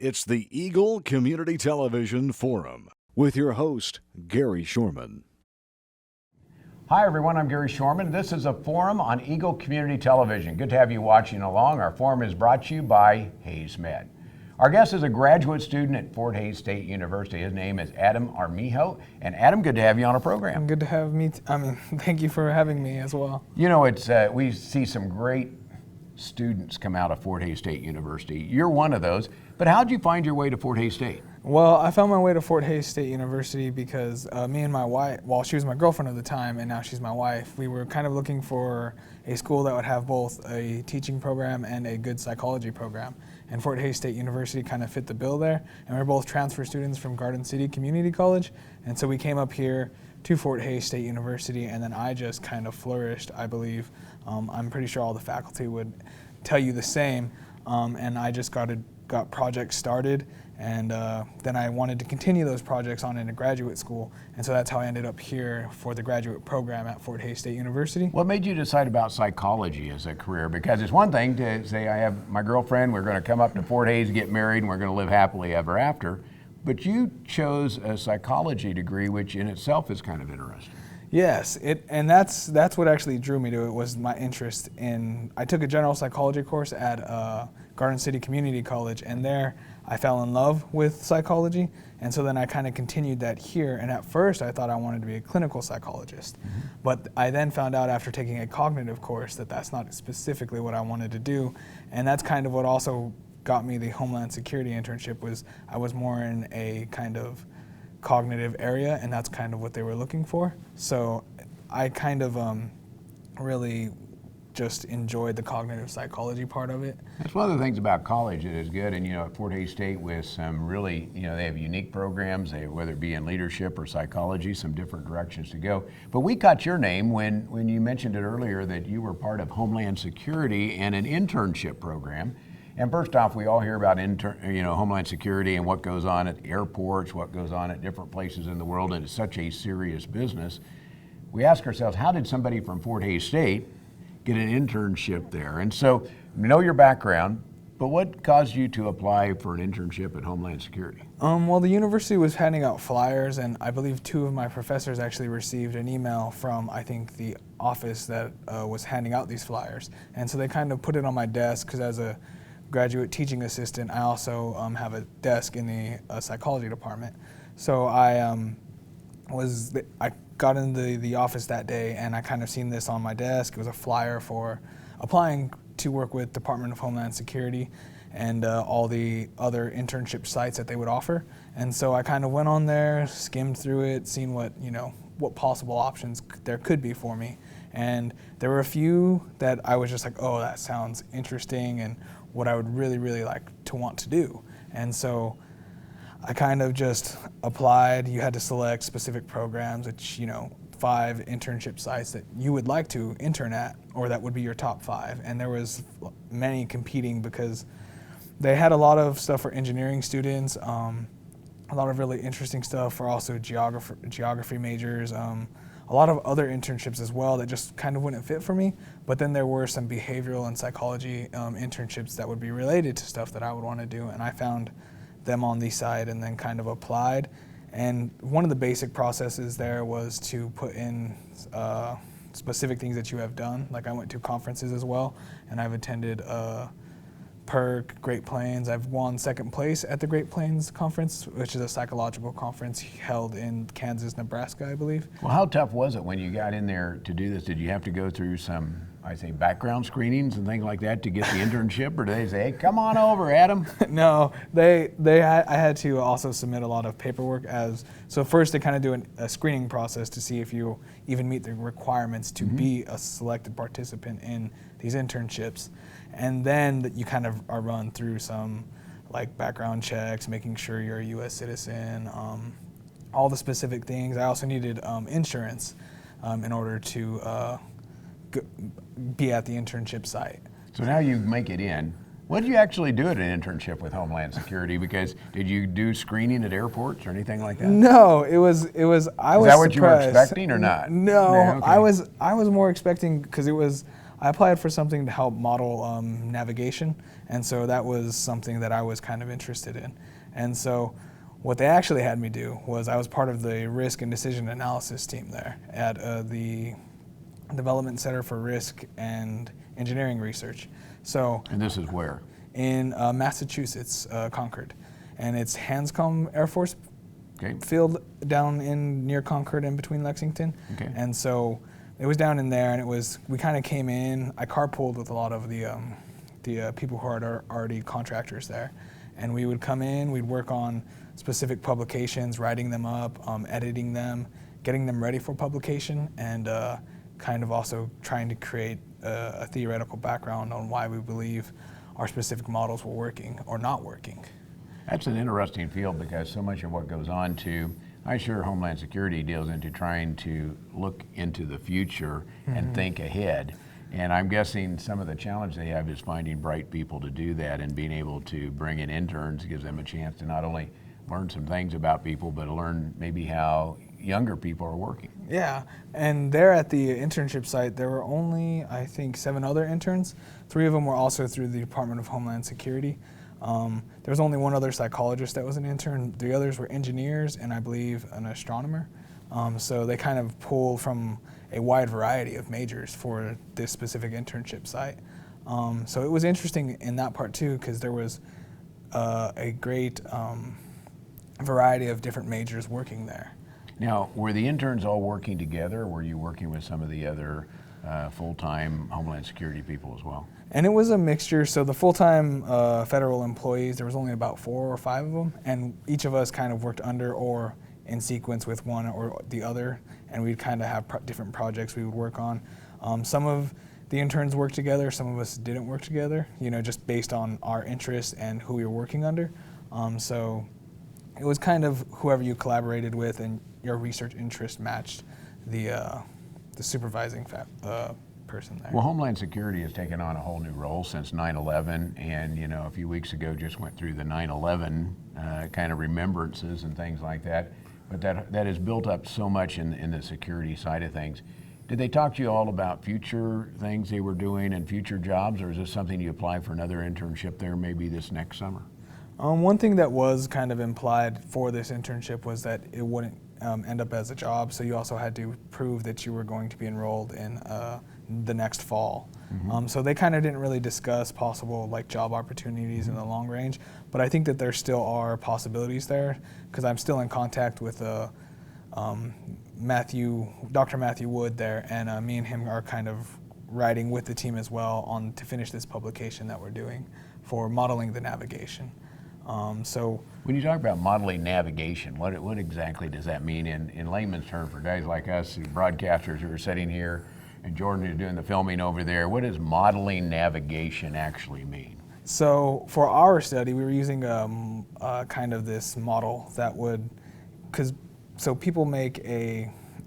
It's the Eagle Community Television Forum with your host, Gary Shorman. Hi everyone, I'm Gary Shorman. This is a forum on Eagle Community Television. Good to have you watching along. Our forum is brought to you by Hayes Med. Our guest is a graduate student at Fort Hays State University. His name is Adam Armijo. And Adam, good to have you on a program. Good to have me. Thank you for having me as well. You know, we see some great students come out of Fort Hays State University. You're one of those. But how'd you find your way to Fort Hays State? Well, I found my way to Fort Hays State University because me and my wife, well, she was my girlfriend at the time, and now she's my wife. We were kind of looking for a school that would have both a teaching program and a good psychology program. And Fort Hays State University kind of fit the bill there. And we're both transfer students from Garden City Community College. And so we came up here to Fort Hays State University, and then I just kind of flourished, I believe. I'm pretty sure all the faculty would tell you the same. And I just got projects started, and then I wanted to continue those projects on into graduate school, and so that's how I ended up here for the graduate program at Fort Hays State University. What made you decide about psychology as a career? Because it's one thing to say, I have my girlfriend, we're going to come up to Fort Hays, get married, and we're going to live happily ever after, but you chose a psychology degree, which in itself is kind of interesting. Yes, and that's what actually drew me to it, was my interest in, I took a general psychology course at Garden City Community College, and there I fell in love with psychology, and so then I kind of continued that here, and at first I thought I wanted to be a clinical psychologist, but I then found out after taking a cognitive course that that's not specifically what I wanted to do, and that's kind of what also got me the Homeland Security internship. Was I was more in a kind of cognitive area, and that's kind of what they were looking for. So I kind of really just enjoyed the cognitive psychology part of it. That's one of the things about college that is good, and you know, at Fort Hays State with some really, you know, they have unique programs, whether it be in leadership or psychology, some different directions to go. But we caught your name when you mentioned it earlier that you were part of Homeland Security and an internship program. And first off, we all hear about Homeland Security and what goes on at airports, what goes on at different places in the world, and it's such a serious business. We ask ourselves, how did somebody from Fort Hays State get an internship there? And so, we know your background, but what caused you to apply for an internship at Homeland Security? Well, the university was handing out flyers, and I believe two of my professors actually received an email from, I think, the office that was handing out these flyers. And so they kind of put it on my desk, because as a graduate teaching assistant, I also have a desk in the psychology department. So I got into the office that day, and I kind of seen this on my desk. It was a flyer for applying to work with Department of Homeland Security and all the other internship sites that they would offer. And so I kind of went on there, skimmed through it, seen what possible options there could be for me. And there were a few that I was just like, oh, that sounds interesting and what I would really, really like to want to do. And so I kind of just applied. You had to select specific programs, which, 5 internship sites that you would like to intern at, or that would be your top 5. And there was many competing because they had a lot of stuff for engineering students, a lot of really interesting stuff for also geography majors, a lot of other internships as well that just kind of wouldn't fit for me. But then there were some behavioral and psychology internships that would be related to stuff that I would want to do, and I found them on the site and then kind of applied. And one of the basic processes there was to put in specific things that you have done. Like I went to conferences as well, and I've attended PERC, Great Plains. I've won second place at the Great Plains Conference, which is a psychological conference held in Kansas, Nebraska, I believe. Well, how tough was it when you got in there to do this? Did you have to go through some, background screenings and things like that to get the internship, or did they say, hey, come on over, Adam? No, I had to also submit a lot of paperwork so first they kind of do a screening process to see if you even meet the requirements to be a selected participant in these internships. And then you kind of are run through some background checks, making sure you're a U.S. citizen, all the specific things. I also needed insurance in order to be at the internship site. So now you make it in. What did you actually do at an internship with Homeland Security? Because did you do screening at airports or anything like that? No, it was. I was. Is that what you were expecting or not? No, Yeah, okay. I was more expecting, because it was I applied for something to help model navigation, and so that was something that I was kind of interested in. And so what they actually had me do was I was part of the risk and decision analysis team there at the Development Center for Risk and Engineering Research. So, And this is where? In Massachusetts, Concord. And it's Hanscom Air Force Field down in near Concord in between Lexington. Okay. And so it was down in there, and we kind of came in. I carpooled with a lot of the people who are already contractors there. And we would come in, we'd work on specific publications, writing them up, editing them, getting them ready for publication, and kind of also trying to create a theoretical background on why we believe our specific models were working or not working. That's an interesting field because so much of what goes on to, I'm sure Homeland Security deals into trying to look into the future and think ahead. And I'm guessing some of the challenge they have is finding bright people to do that, and being able to bring in interns gives them a chance to not only learn some things about people, but to learn maybe how younger people are working. Yeah, and there at the internship site, there were only, I think, 7 other interns. 3 of them were also through the Department of Homeland Security. There was only 1 other psychologist that was an intern. The others were engineers and I believe an astronomer. So they kind of pulled from a wide variety of majors for this specific internship site. So it was interesting in that part too, because there was a great variety of different majors working there. Now, were the interns all working together, or were you working with some of the other full-time Homeland Security people as well? And it was a mixture. So the full-time federal employees, there was only about 4 or 5 of them, and each of us kind of worked under or in sequence with one or the other, and we'd kind of have different projects we would work on. Some of the interns worked together, some of us didn't work together, just based on our interests and who we were working under. So it was kind of whoever you collaborated with and your research interest matched the supervising person there. Well, Homeland Security has taken on a whole new role since 9/11, and a few weeks ago just went through the 9/11 kind of remembrances and things like that. But that has built up so much in the security side of things. Did they talk to you all about future things they were doing and future jobs, or is this something you apply for another internship there maybe this next summer? One thing that was kind of implied for this internship was that it wouldn't end up as a job, so you also had to prove that you were going to be enrolled in the next fall. So they kind of didn't really discuss possible job opportunities in the long range, but I think that there still are possibilities there, because I'm still in contact with Dr. Matthew Wood there, and me and him are kind of writing with the team as well to finish this publication that we're doing for modeling the navigation. So when you talk about modeling navigation, what exactly does that mean in layman's terms for guys like us, the broadcasters who are sitting here, and Jordan is doing the filming over there? What does modeling navigation actually mean? So for our study, we were using kind of this model that would, so people make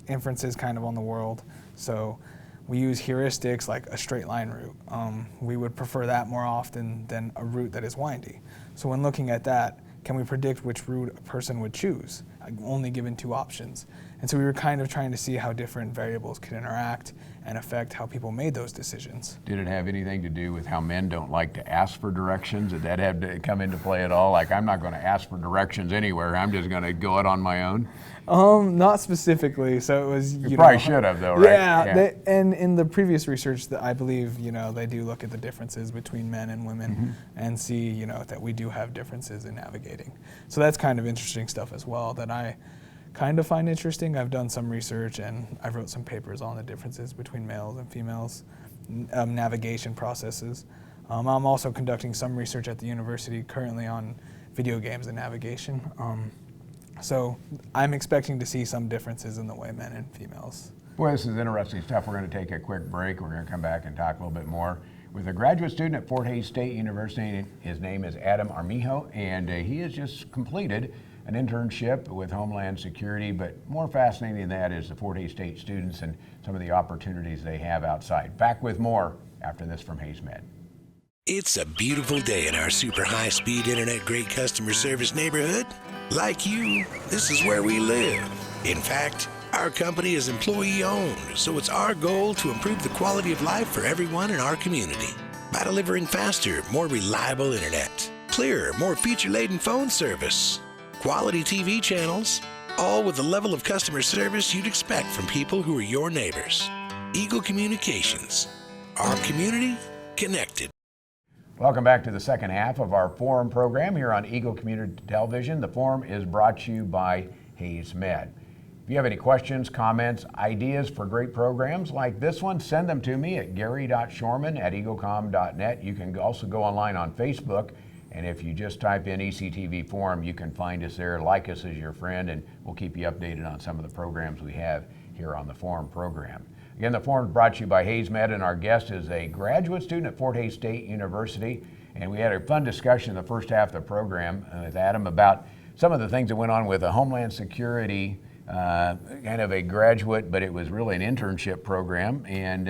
inferences kind of on the world. So we use heuristics like a straight line route. We would prefer that more often than a route that is windy. So when looking at that, can we predict which route a person would choose, only given 2 options? And so we were kind of trying to see how different variables could interact and affect how people made those decisions. Did it have anything to do with how men don't like to ask for directions? Did that have to come into play at all? Like, I'm not going to ask for directions anywhere, I'm just going to go it on my own? Not specifically. So it was, you probably should have though, right? Yeah. And in the previous research, that I believe, they do look at the differences between men and women and see, that we do have differences in navigating. So that's kind of interesting stuff as well that I kind of find interesting. I've done some research and I've wrote some papers on the differences between males and females navigation processes. I'm also conducting some research at the university currently on video games and navigation. So I'm expecting to see some differences in the way men and females. Boy, this is interesting stuff. We're going to take a quick break. We're going to come back and talk a little bit more with a graduate student at Fort Hays State University. His name is Adam Armijo, and he has just completed an internship with Homeland Security, but more fascinating than that is the Fort Hays State students and some of the opportunities they have outside. Back with more after this from Hays Med. It's a beautiful day in our super high-speed internet great customer service neighborhood. Like you, this is where we live. In fact, Our company is employee-owned, so it's our goal to improve the quality of life for everyone in our community by delivering faster, more reliable internet, clearer, more feature-laden phone service, quality TV channels, all with the level of customer service you'd expect from people who are your neighbors. Eagle Communications. Our community connected. Welcome back to the second half of our Forum program here on Eagle Community Television. The Forum is brought to you by Hayes Med. If you have any questions, comments, ideas for great programs like this one, send them to me at gary.shorman@eaglecom.net. You can also go online on Facebook, and if you just type in ECTV Forum, you can find us there, like us as your friend, and we'll keep you updated on some of the programs we have here on the Forum program. Again, the Forum is brought to you by Hayes Med, and our guest is a graduate student at Fort Hays State University. And we had a fun discussion in the first half of the program with Adam about some of the things that went on with the Homeland Security, kind of a graduate, but it was really an internship program, and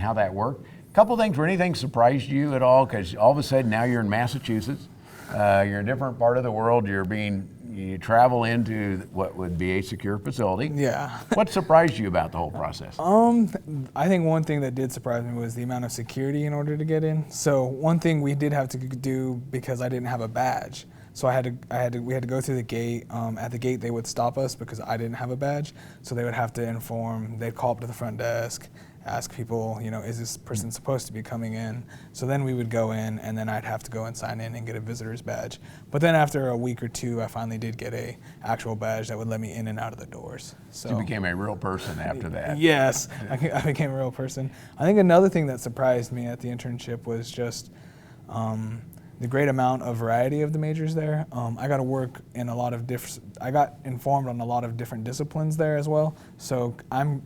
how that worked. A couple things, were anything surprised you at all? Because all of a sudden now you're in Massachusetts, you're in a different part of the world, you travel into what would be a secure facility. Yeah. What surprised you about the whole process? I think one thing that did surprise me was the amount of security in order to get in. So one thing we did have to do, because I didn't have a badge, so we had to go through the gate. At the gate, they would stop us because I didn't have a badge. So they would have to they'd call up to the front desk, ask people, is this person supposed to be coming in? So then we would go in, and then I'd have to go and sign in and get a visitor's badge. But then after a week or two, I finally did get a actual badge that would let me in and out of the doors. So you became a real person after that. Yes, I became a real person. I think another thing that surprised me at the internship was just the great amount of variety of the majors there. I got to work in a lot of I got informed on a lot of different disciplines there as well. So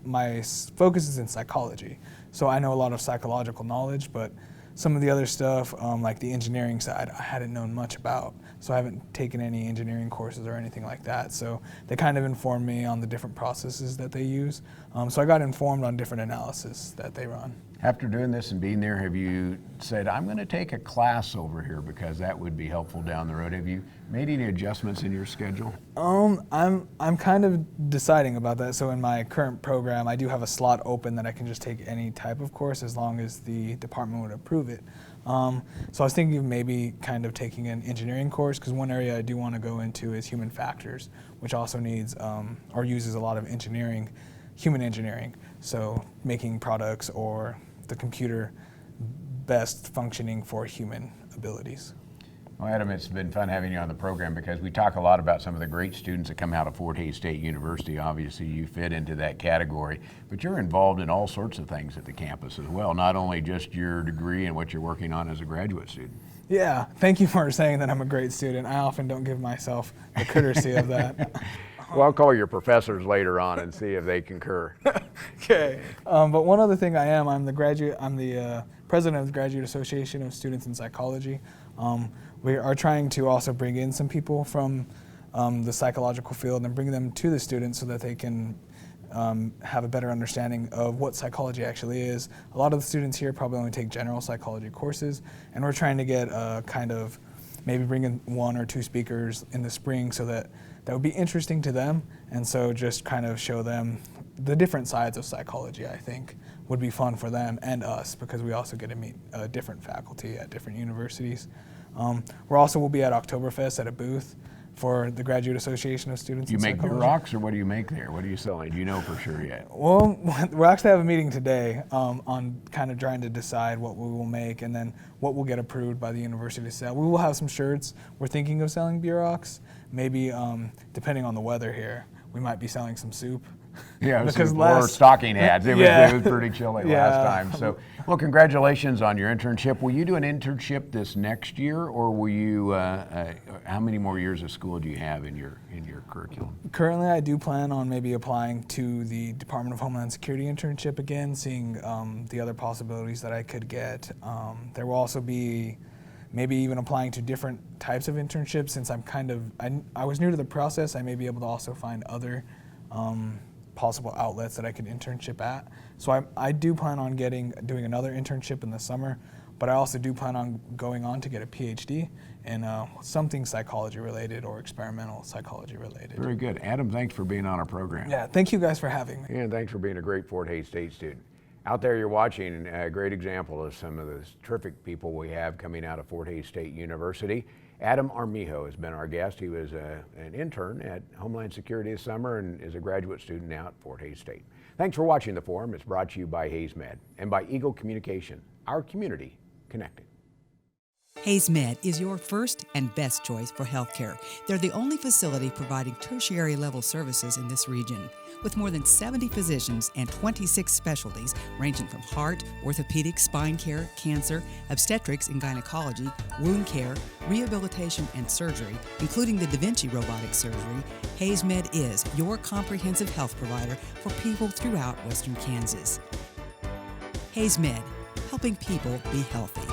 my focus is in psychology. So I know a lot of psychological knowledge, but some of the other stuff, like the engineering side, I hadn't known much about. So I haven't taken any engineering courses or anything like that. So they kind of informed me on the different processes that they use. So I got informed on different analysis that they run. After doing this and being there, have you said, I'm going to take a class over here because that would be helpful down the road? Have you made any adjustments in your schedule? I'm kind of deciding about that. So in my current program, I do have a slot open that I can just take any type of course as long as the department would approve it. So I was thinking of maybe kind of taking an engineering course, because one area I do want to go into is human factors, which also needs or uses a lot of human engineering. So making products or the computer best functioning for human abilities. Well, Adam, it's been fun having you on the program because we talk a lot about some of the great students that come out of Fort Hays State University. Obviously, you fit into that category, but you're involved in all sorts of things at the campus as well, not only just your degree and what you're working on as a graduate student. Yeah, thank you for saying that I'm a great student. I often don't give myself the courtesy of that. Well, I'll call your professors later on and see if they concur. Okay. But one other thing I'm the president of the Graduate Association of Students in Psychology. We are trying to also bring in some people from the psychological field and bring them to the students so that they can have a better understanding of what psychology actually is. A lot of the students here probably only take general psychology courses, and we're trying to get maybe bring in 1 or 2 speakers in the spring so that would be interesting to them, and so just kind of show them the different sides of psychology, I think, would be fun for them and us, because we also get to meet different faculty at different universities. We'll be at Oktoberfest at a booth for the Graduate Association of Students in Psychology. You make rocks, or what do you make there? What are you selling? Do you know for sure yet? Well, we'll actually have a meeting today on kind of trying to decide what we will make and then what will get approved by the university to sell. We will have some shirts. We're thinking of selling beer rocks. Maybe, depending on the weather here, we might be selling some soup. Yeah, because or stocking hats. It was pretty chilly last time. So, well, congratulations on your internship. Will you do an internship this next year, or will you? How many more years of school do you have in your curriculum? Currently, I do plan on maybe applying to the Department of Homeland Security internship again, seeing the other possibilities that I could get. There will also be maybe even applying to different types of internships. Since I was new to the process, I may be able to also find other possible outlets that I could internship at. So I do plan on doing another internship in the summer, but I also do plan on going on to get a PhD in something psychology related or experimental psychology related. Very good. Adam, thanks for being on our program. Yeah, thank you guys for having me. And thanks for being a great Fort Hays State student. Out there you're watching a great example of some of the terrific people we have coming out of Fort Hays State University. Adam Armijo has been our guest. He was an intern at Homeland Security this summer and is a graduate student now at Fort Hays State. Thanks for watching The Forum. It's brought to you by HaysMed and by Eagle Communication, our community connected. HaysMed is your first and best choice for healthcare. They're the only facility providing tertiary level services in this region. With more than 70 physicians and 26 specialties ranging from heart, orthopedic, spine care, cancer, obstetrics and gynecology, wound care, rehabilitation and surgery, including the Da Vinci robotic surgery, HaysMed is your comprehensive health provider for people throughout Western Kansas. HaysMed, helping people be healthy.